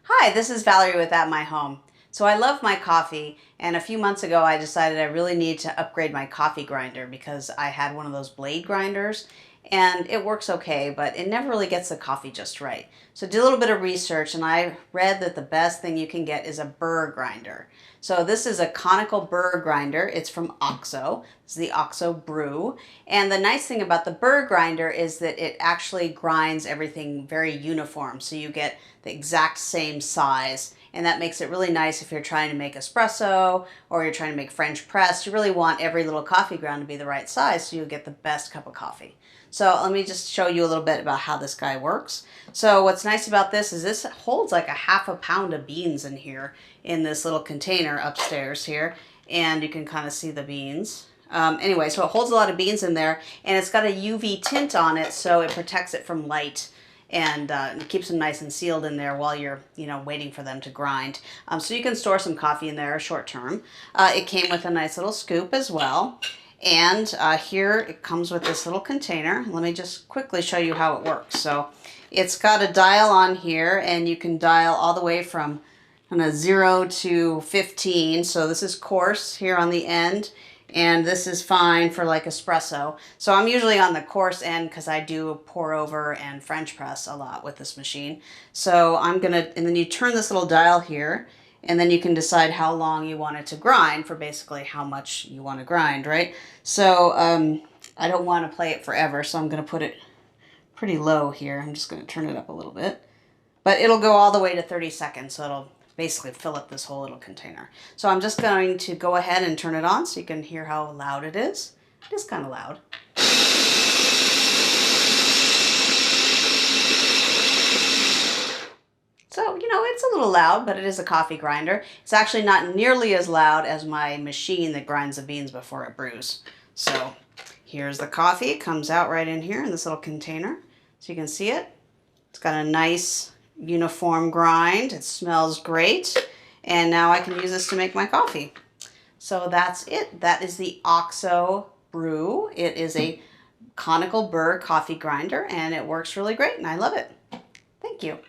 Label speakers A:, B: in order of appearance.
A: Hi, this is Valerie with At My Home. So I love my coffee, and a few months ago I decided I really need to upgrade my coffee grinder because I had one of those blade grinders and it works okay, but it never really gets the coffee just right. So I did a little bit of research and I read that the best thing you can get is a burr grinder. So this is a conical burr grinder. It's from OXO. This is the OXO Brew. And the nice thing about the burr grinder is that it actually grinds everything very uniform. So you get the exact same size. And that makes it really nice if you're trying to make espresso or you're trying to make French press. You really want every little coffee ground to be the right size so you'll get the best cup of coffee. So let me just show you a little bit about how this guy works. So what's nice about this is this holds like a half a pound of beans in here in this little container upstairs here. And you can kind of see the beans. Anyway, so it holds a lot of beans in there and it's got a UV tint on it so it protects it from light and it keeps them nice and sealed in there while you're, waiting for them to grind. So you can store some coffee in there short term. It came with a nice little scoop as well. And here it comes with this little container. Let me just quickly show you how it works. So it's got a dial on here and you can dial all the way from 0 to 15. So this is coarse here on the end. And this is fine for like espresso. So I'm usually on the coarse end because I do pour over and French press a lot with this machine. So and then you turn this little dial here and then you can decide how long you want it to grind for basically how much you want to grind, right? So I don't want to play it forever, so I'm going to put it pretty low here. I'm just going to turn it up a little bit. But it'll go all the way to 30 seconds, so it'll basically fill up this whole little container. So I'm just going to go ahead and turn it on so you can hear how loud it is. It is kind of loud. So, it's a little loud, but it is a coffee grinder. It's actually not nearly as loud as my machine that grinds the beans before it brews. So here's the coffee. It comes out right in here in this little container. So you can see it. It's got a nice uniform grind. It smells great. And now I can use this to make my coffee. So that's it. That is the OXO Brew. It is a conical burr coffee grinder and it works really great and I love it. Thank you.